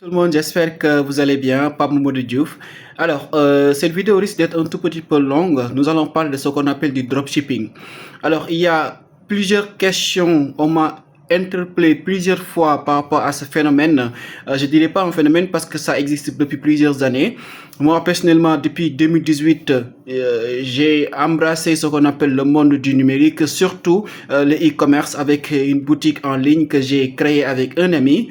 Tout le monde, j'espère que vous allez bien. Pape Mamadou Diouf. Alors, cette vidéo risque d'être un tout petit peu longue. Nous allons parler de ce qu'on appelle du dropshipping. Alors, il y a plusieurs questions. On m'a interpellé plusieurs fois par rapport à ce phénomène. Je dirais pas un phénomène parce que ça existe depuis plusieurs années. Moi, personnellement, depuis 2018, j'ai embrassé ce qu'on appelle le monde du numérique, surtout le e-commerce avec une boutique en ligne que j'ai créée avec un ami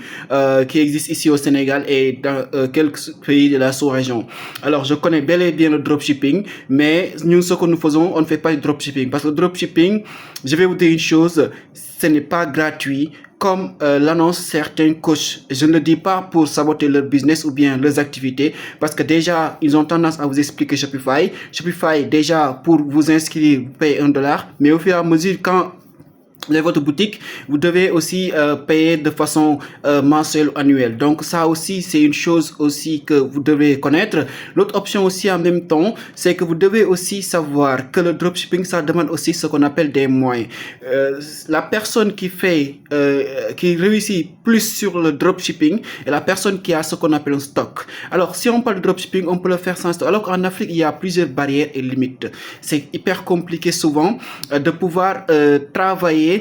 qui existe ici au Sénégal et dans quelques pays de la sous-région. Alors, je connais bel et bien le dropshipping, mais nous, ce que nous faisons, on ne fait pas du dropshipping. Parce que le dropshipping, je vais vous dire une chose, ce n'est pas gratuit comme l'annoncent certains coachs. Je ne le dis pas pour saboter leur business ou bien leurs activités, parce que déjà, ils ont tendance à vous expliquer Shopify. Shopify, déjà, pour vous inscrire, vous payez $1, mais au fur et à mesure, quand votre boutique, vous devez aussi payer de façon mensuelle ou annuelle. Donc ça aussi, c'est une chose aussi que vous devez connaître. L'autre option aussi en même temps, c'est que vous devez aussi savoir que le dropshipping, ça demande aussi ce qu'on appelle des moyens. La personne qui réussit plus sur le dropshipping est la personne qui a ce qu'on appelle un stock. Alors, si on parle de dropshipping, on peut le faire sans stock. Alors qu'en Afrique, il y a plusieurs barrières et limites. C'est hyper compliqué souvent de pouvoir travailler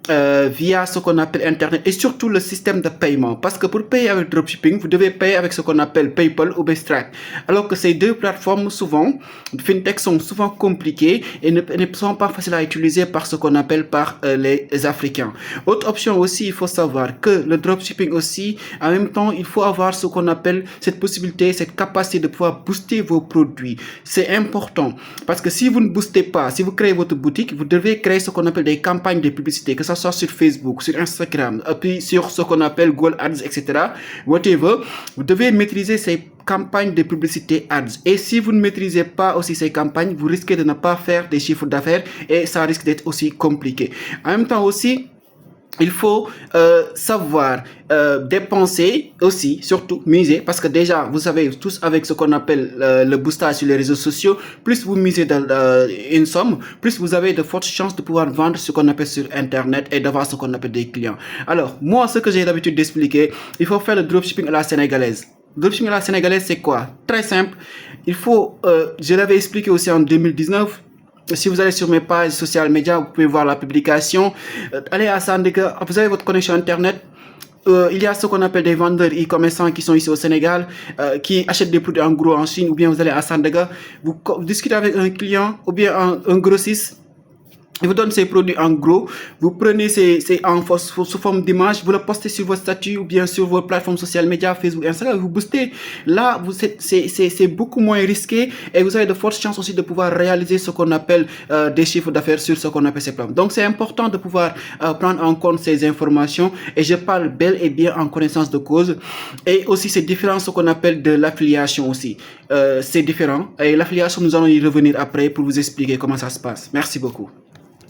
via ce qu'on appelle Internet et surtout le système de paiement. Parce que pour payer avec dropshipping, vous devez payer avec ce qu'on appelle PayPal ou Stripe. Alors que ces deux plateformes, souvent, fintech sont souvent compliquées et ne sont pas faciles à utiliser par ce qu'on appelle par les Africains. Autre option aussi, il faut savoir que le dropshipping aussi, en même temps, il faut avoir ce qu'on appelle cette possibilité, cette capacité de pouvoir booster vos produits. C'est important parce que si vous ne boostez pas, si vous créez votre boutique, vous devez créer ce qu'on appelle des campagnes de publicité, que ce soit sur Facebook, sur Instagram, et puis sur ce qu'on appelle Google Ads, etc. Whatever, vous devez maîtriser ces campagnes de publicité ads. Et si vous ne maîtrisez pas aussi ces campagnes, vous risquez de ne pas faire des chiffres d'affaires et ça risque d'être aussi compliqué. En même temps aussi, il faut savoir dépenser aussi, surtout miser, parce que déjà, vous savez, tous avec ce qu'on appelle le boostage sur les réseaux sociaux, plus vous misez dans une somme, plus vous avez de fortes chances de pouvoir vendre ce qu'on appelle sur Internet et d'avoir ce qu'on appelle des clients. Alors, moi, ce que j'ai l'habitude d'expliquer, il faut faire le dropshipping à la sénégalaise. Dropshipping à la sénégalaise, c'est quoi? Très simple. Il faut, je l'avais expliqué aussi en 2019, si vous allez sur mes pages sociales médias, vous pouvez voir la publication. Allez à Sandaga, vous avez votre connexion Internet. Il y a ce qu'on appelle des vendeurs e-commerçants qui sont ici au Sénégal, qui achètent des produits en gros en Chine, ou bien vous allez à Sandaga, vous discutez avec un client, ou bien un grossiste. Il vous donne ces produits en gros, vous prenez ces sous forme d'image, vous le postez sur votre statut ou bien sur vos plateformes sociales médias, Facebook, Instagram, vous boostez. Là, c'est beaucoup moins risqué et vous avez de fortes chances aussi de pouvoir réaliser ce qu'on appelle des chiffres d'affaires sur ce qu'on appelle ces plateformes. Donc, c'est important de pouvoir prendre en compte ces informations et je parle bel et bien en connaissance de cause. Et aussi, c'est différent ce qu'on appelle de l'affiliation aussi. C'est différent et l'affiliation, nous allons y revenir après pour vous expliquer comment ça se passe. Merci beaucoup.